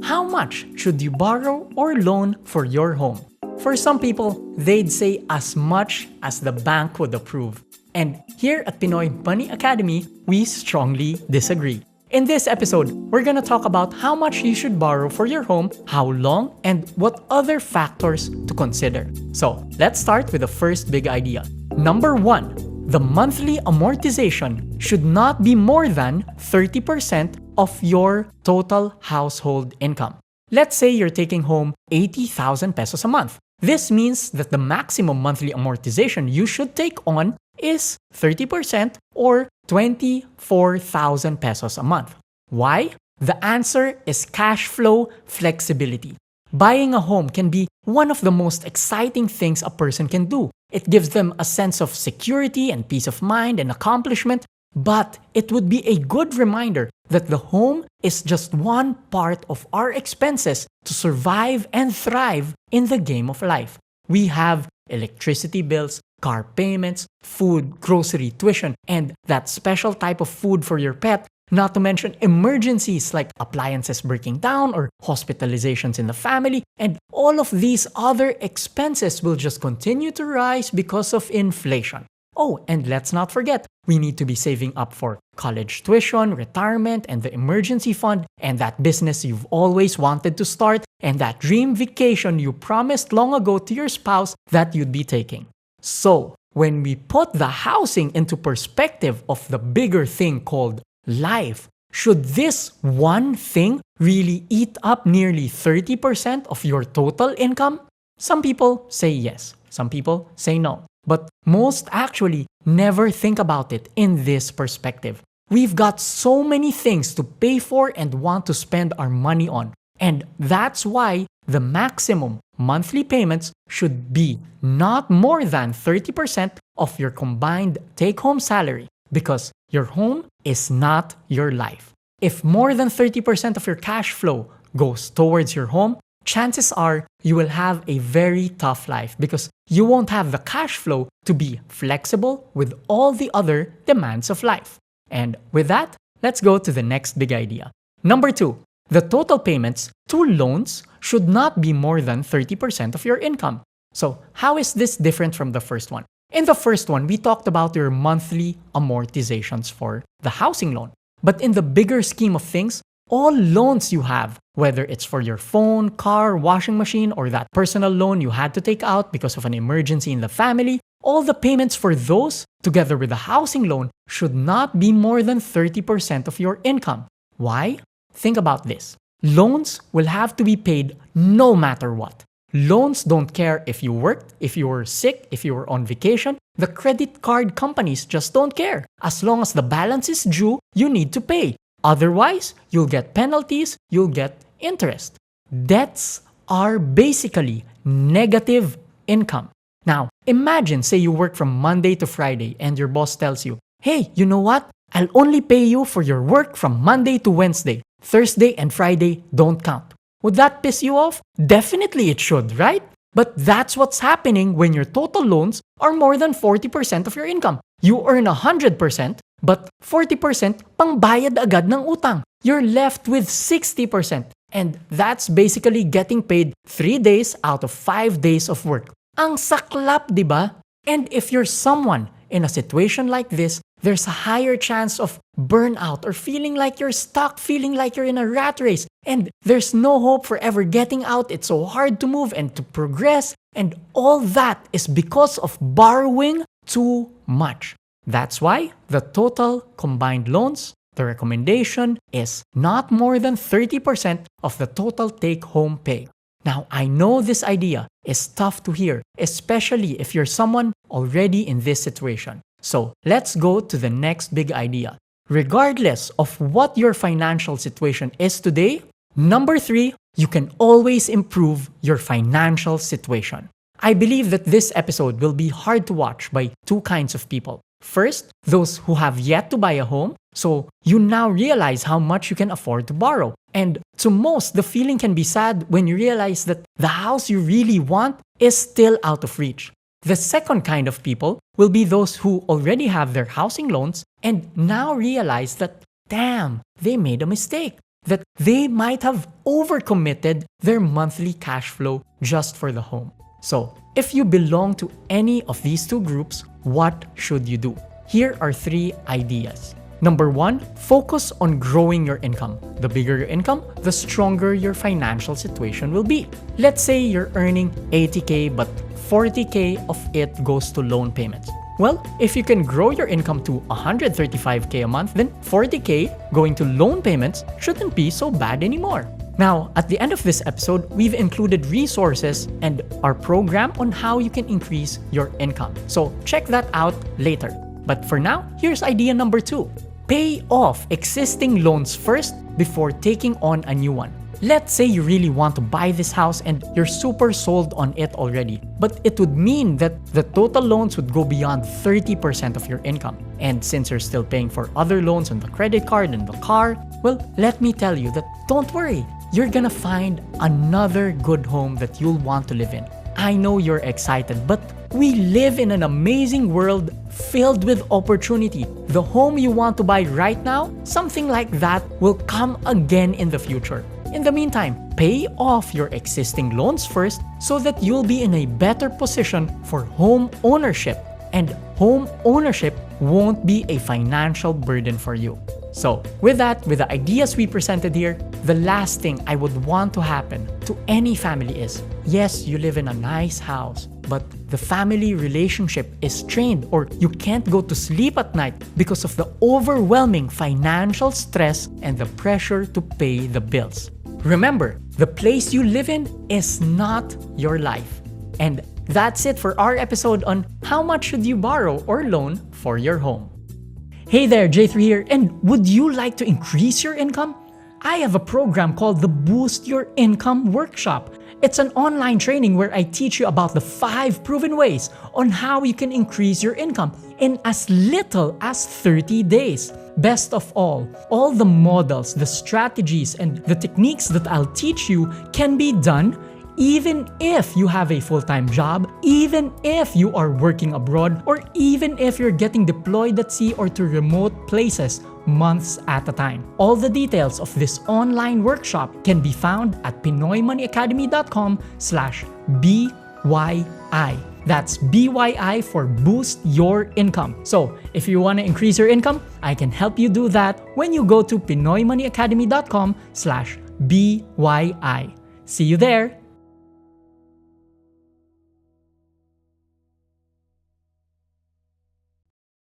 how much should you borrow or loan for your home? For some people, they'd say as much as the bank would approve. And here at Pinoy Money Academy, we strongly disagree. In this episode, we're gonna talk about how much you should borrow for your home, how long, and what other factors to consider. So, let's start with the first big idea. Number 1, the monthly amortization should not be more than 30% of your total household income. Let's say you're taking home 80,000 pesos a month. This means that the maximum monthly amortization you should take on is 30% or 24,000 pesos a month. Why? The answer is cash flow flexibility. Buying a home can be one of the most exciting things a person can do. It gives them a sense of security and peace of mind and accomplishment, but it would be a good reminder that the home is just one part of our expenses to survive and thrive in the game of life. We have electricity bills, car payments, food, grocery, tuition, and that special type of food for your pet, not to mention emergencies like appliances breaking down or hospitalizations in the family, and all of these other expenses will just continue to rise because of inflation. Oh, and let's not forget, we need to be saving up for college tuition, retirement, and the emergency fund, and that business you've always wanted to start, and that dream vacation you promised long ago to your spouse that you'd be taking. So, when we put the housing into perspective of the bigger thing called life, should this one thing really eat up nearly 30% of your total income? Some people say yes, some people say no. But most actually never think about it in this perspective. We've got so many things to pay for and want to spend our money on. And that's why the maximum monthly payments should be not more than 30% of your combined take-home salary, because your home is not your life. If more than 30% of your cash flow goes towards your home, chances are you will have a very tough life because you won't have the cash flow to be flexible with all the other demands of life. And with that, let's go to the next big idea. Number 2, the total payments to loans should not be more than 30% of your income. So how is this different from the first one? In the first one, we talked about your monthly amortizations for the housing loan. But in the bigger scheme of things, all loans you have, whether it's for your phone, car, washing machine, or that personal loan you had to take out because of an emergency in the family, all the payments for those, together with the housing loan, should not be more than 30% of your income. Why? Think about this. Loans will have to be paid no matter what. Loans don't care if you worked, if you were sick, if you were on vacation. The credit card companies just don't care. As long as the balance is due, you need to pay. Otherwise, you'll get penalties, you'll get interest. Debts are basically negative income. Now, imagine, say you work from Monday to Friday and your boss tells you, hey, you know what? I'll only pay you for your work from Monday to Wednesday. Thursday and Friday don't count. Would that piss you off? Definitely it should, right? But that's what's happening when your total loans are more than 40% of your income. You earn 100%, but 40% pangbayad agad ng utang. You're left with 60%. And that's basically getting paid 3 days out of 5 days of work. Ang saklap, di ba? And if you're someone in a situation like this, there's a higher chance of burnout or feeling like you're stuck, feeling like you're in a rat race. And there's no hope for ever getting out. It's so hard to move and to progress. And all that is because of borrowing too much. That's why the total combined loans, the recommendation is not more than 30% of the total take-home pay. Now, I know this idea is tough to hear, especially if you're someone already in this situation. So let's go to the next big idea. Regardless of what your financial situation is today, number 3, you can always improve your financial situation. I believe that this episode will be hard to watch by 2 kinds of people. First, those who have yet to buy a home, so you now realize how much you can afford to borrow. And to most, the feeling can be sad when you realize that the house you really want is still out of reach. The second kind of people will be those who already have their housing loans and now realize that, damn, they made a mistake. that they might have overcommitted their monthly cash flow just for the home. So, if you belong to any of these two groups, what should you do? Here are 3 ideas. Number 1, focus on growing your income. The bigger your income, the stronger your financial situation will be. Let's say you're earning 80K but 40K of it goes to loan payments. Well, if you can grow your income to 135K a month, then 40K going to loan payments shouldn't be so bad anymore. Now, at the end of this episode, we've included resources and our program on how you can increase your income. So check that out later. But for now, here's idea number 2. Pay off existing loans first before taking on a new one. Let's say you really want to buy this house and you're super sold on it already, but it would mean that the total loans would go beyond 30% of your income. And since you're still paying for other loans on the credit card and the car, well, let me tell you that don't worry, you're gonna find another good home that you'll want to live in. I know you're excited, but we live in an amazing world filled with opportunity. The home you want to buy right now, something like that will come again in the future. In the meantime, pay off your existing loans first so that you'll be in a better position for home ownership. And home ownership won't be a financial burden for you. So, with that, with the ideas we presented here, the last thing I would want to happen to any family is, yes, you live in a nice house, but the family relationship is strained or you can't go to sleep at night because of the overwhelming financial stress and the pressure to pay the bills. Remember, the place you live in is not your life. And that's it for our episode on how much should you borrow or loan for your home. Hey there, J3 here, and would you like to increase your income? I have a program called the Boost Your Income Workshop. It's an online training where I teach you about the 5 proven ways on how you can increase your income in as little as 30 days. Best of all the models, the strategies, and the techniques that I'll teach you can be done even if you have a full-time job, even if you are working abroad, or even if you're getting deployed at sea or to remote places months at a time. All the details of this online workshop can be found at PinoyMoneyAcademy.com/BYI. That's BYI for Boost Your Income. So, if you want to increase your income, I can help you do that when you go to PinoyMoneyAcademy.com/BYI. See you there!